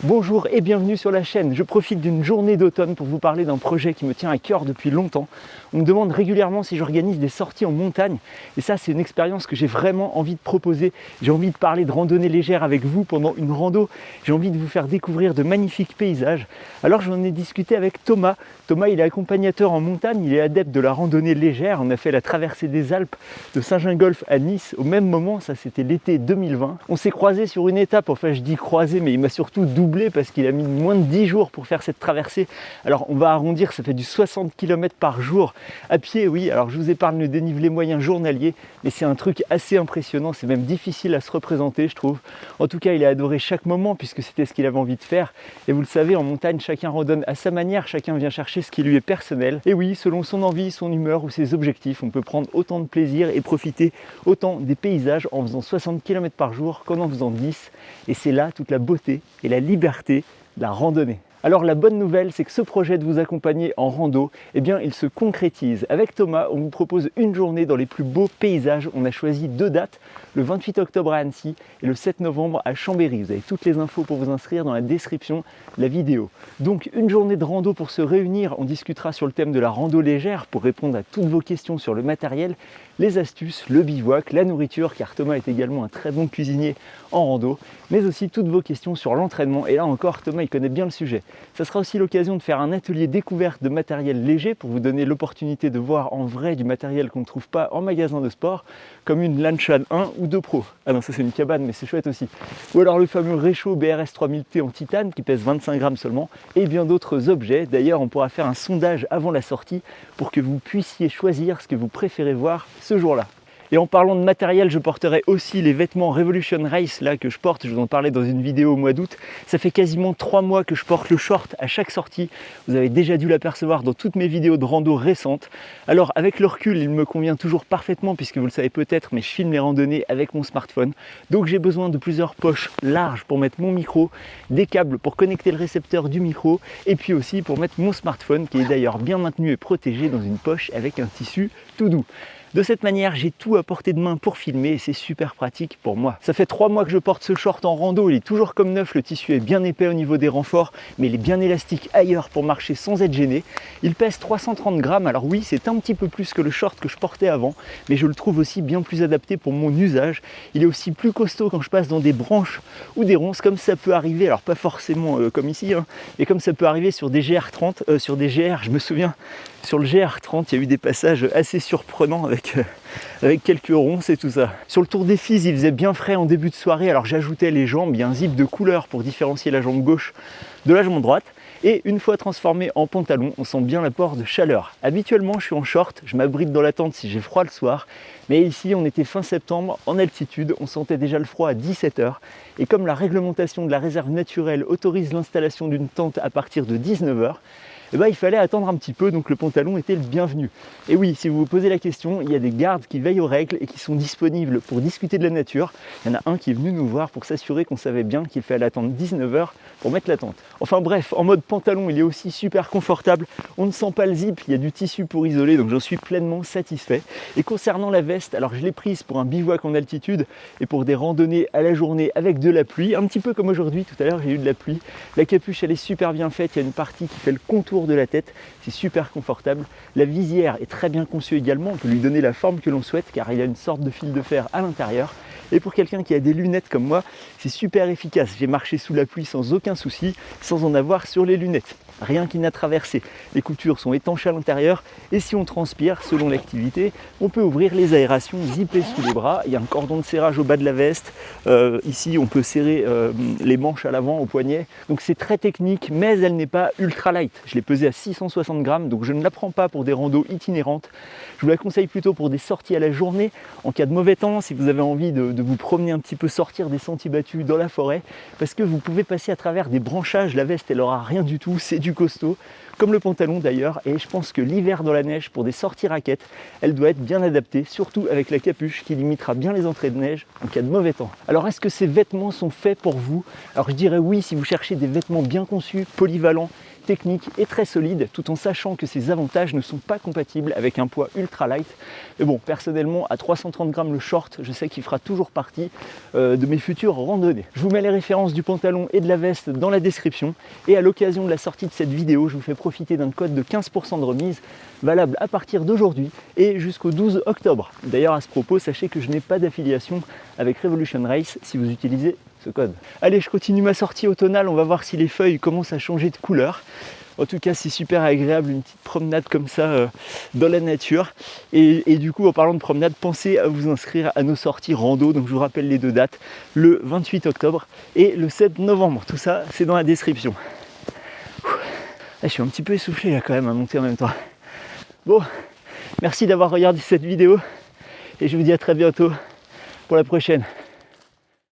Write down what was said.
Bonjour et bienvenue sur la chaîne. Je profite d'une journée d'automne pour vous parler d'un projet qui me tient à cœur depuis longtemps. On me demande régulièrement si j'organise des sorties en montagne et ça c'est une expérience que j'ai vraiment envie de proposer. J'ai envie de parler de randonnée légère avec vous pendant une rando. J'ai envie de vous faire découvrir de magnifiques paysages. Alors j'en ai discuté avec Thomas. Thomas il est accompagnateur en montagne, il est adepte de la randonnée légère. On a fait la traversée des Alpes de Saint-Gingolph à Nice au même moment, ça c'était l'été 2020. On s'est croisés sur une étape, enfin je dis croisé mais il m'a surtout doublé parce qu'il a mis moins de 10 jours pour faire cette traversée. Alors on va arrondir, ça fait du 60 km par jour à pied, oui. Alors je vous épargne le dénivelé moyen journalier, mais c'est un truc assez impressionnant, c'est même difficile à se représenter je trouve. En tout cas il a adoré chaque moment puisque c'était ce qu'il avait envie de faire. Et vous le savez, en montagne chacun randonne à sa manière, chacun vient chercher ce qui lui est personnel. Et oui, selon son envie, son humeur ou ses objectifs, on peut prendre autant de plaisir et profiter autant des paysages en faisant 60 km par jour qu'en faisant 10. Et c'est là toute la beauté et la liberté de la randonnée. Alors la bonne nouvelle, c'est que ce projet de vous accompagner en rando, eh bien il se concrétise. Avec Thomas, on vous propose une journée dans les plus beaux paysages. On a choisi 2 dates, le 28 octobre à Annecy et le 7 novembre à Chambéry. Vous avez toutes les infos pour vous inscrire dans la description de la vidéo. Donc une journée de rando pour se réunir. On discutera sur le thème de la rando légère pour répondre à toutes vos questions sur le matériel, les astuces, le bivouac, la nourriture, car Thomas est également un très bon cuisinier en rando, mais aussi toutes vos questions sur l'entraînement. Et là encore, Thomas il connaît bien le sujet. Ça sera aussi l'occasion de faire un atelier découverte de matériel léger pour vous donner l'opportunité de voir en vrai du matériel qu'on ne trouve pas en magasin de sport, comme une Lanshan 1 ou 2 Pro. Ah non, ça c'est une cabane, mais c'est chouette aussi. Ou alors le fameux réchaud BRS 3000T en titane qui pèse 25 grammes seulement, et bien d'autres objets. D'ailleurs, on pourra faire un sondage avant la sortie pour que vous puissiez choisir ce que vous préférez voir ce jour-là. Et en parlant de matériel, je porterai aussi les vêtements Revolution Race là que je porte. Je vous en parlais dans une vidéo au mois d'août. Ça fait quasiment 3 mois que je porte le short à chaque sortie. Vous avez déjà dû l'apercevoir dans toutes mes vidéos de rando récentes. Alors avec le recul, il me convient toujours parfaitement puisque vous le savez peut-être, mais je filme les randonnées avec mon smartphone. Donc j'ai besoin de plusieurs poches larges pour mettre mon micro, des câbles pour connecter le récepteur du micro et puis aussi pour mettre mon smartphone qui est d'ailleurs bien maintenu et protégé dans une poche avec un tissu tout doux. De cette manière, j'ai tout à portée de main pour filmer et c'est super pratique pour moi. Ça fait 3 mois que je porte ce short en rando, il est toujours comme neuf, le tissu est bien épais au niveau des renforts, mais il est bien élastique ailleurs pour marcher sans être gêné. Il pèse 330 grammes, alors oui, c'est un petit peu plus que le short que je portais avant, mais je le trouve aussi bien plus adapté pour mon usage. Il est aussi plus costaud quand je passe dans des branches ou des ronces, comme ça peut arriver, alors pas forcément comme ici, mais comme ça peut arriver sur des GR30, sur des GR, je me souviens, sur le GR30, il y a eu des passages assez surprenants avec quelques ronces et tout ça. Sur le Tour des Fises, il faisait bien frais en début de soirée, alors j'ajoutais les jambes, il y a un zip de couleur pour différencier la jambe gauche de la jambe droite. Et une fois transformé en pantalon, on sent bien l'apport de chaleur. Habituellement, je suis en short, je m'abrite dans la tente si j'ai froid le soir. Mais ici, on était fin septembre, en altitude, on sentait déjà le froid à 17 h. Et comme la réglementation de la réserve naturelle autorise l'installation d'une tente à partir de 19 h, eh ben, il fallait attendre un petit peu, donc le pantalon était le bienvenu. Et oui, si vous vous posez la question, il y a des gardes qui veillent aux règles et qui sont disponibles pour discuter de la nature. Il y en a un qui est venu nous voir pour s'assurer qu'on savait bien qu'il fallait attendre 19 h pour mettre la tente. Enfin bref, en mode pantalon, il est aussi super confortable. On ne sent pas le zip, il y a du tissu pour isoler, donc j'en suis pleinement satisfait. Et concernant la veste, alors je l'ai prise pour un bivouac en altitude et pour des randonnées à la journée avec de la pluie, un petit peu comme aujourd'hui, tout à l'heure j'ai eu de la pluie. La capuche elle est super bien faite, il y a une partie qui fait le contour de la tête, c'est super confortable. La visière est très bien conçue également, on peut lui donner la forme que l'on souhaite car il y a une sorte de fil de fer à l'intérieur. Et pour quelqu'un qui a des lunettes comme moi, c'est super efficace. J'ai marché sous la pluie sans aucun souci, sans en avoir sur les lunettes. Rien qui n'a traversé. Les coutures sont étanches à l'intérieur et si on transpire, selon l'activité, on peut ouvrir les aérations zippées sous les bras. Il y a un cordon de serrage au bas de la veste. Ici, on peut serrer les manches à l'avant, au poignet. Donc c'est très technique, mais elle n'est pas ultra light. Je l'ai pesée à 660 grammes, donc je ne la prends pas pour des randos itinérantes. Je vous la conseille plutôt pour des sorties à la journée, en cas de mauvais temps, si vous avez envie de vous promener un petit peu, sortir des sentiers battus dans la forêt, parce que vous pouvez passer à travers des branchages. La veste, elle n'aura rien du tout, c'est du costaud, comme le pantalon d'ailleurs, et je pense que l'hiver dans la neige, pour des sorties raquettes, elle doit être bien adaptée, surtout avec la capuche qui limitera bien les entrées de neige en cas de mauvais temps. Alors est-ce que ces vêtements sont faits pour vous? Alors je dirais oui si vous cherchez des vêtements bien conçus, polyvalents, technique et très solide, tout en sachant que ces avantages ne sont pas compatibles avec un poids ultra light. Mais bon, personnellement, à 330 grammes le short, je sais qu'il fera toujours partie de mes futures randonnées. Je vous mets les références du pantalon et de la veste dans la description. Et à l'occasion de la sortie de cette vidéo, je vous fais profiter d'un code de 15% de remise, valable à partir d'aujourd'hui et jusqu'au 12 octobre. D'ailleurs, à ce propos, sachez que je n'ai pas d'affiliation avec Revolution Race si vous utilisez ce code. Allez, je continue ma sortie automnale, on va voir si les feuilles commencent à changer de couleur. En tout cas, c'est super agréable, une petite promenade comme ça dans la nature. Et du coup, en parlant de promenade, pensez à vous inscrire à nos sorties rando. Donc je vous rappelle les deux dates, le 28 octobre et le 7 novembre. Tout ça, c'est dans la description. Je suis un petit peu essoufflé là quand même à monter en même temps. Bon, merci d'avoir regardé cette vidéo et je vous dis à très bientôt pour la prochaine.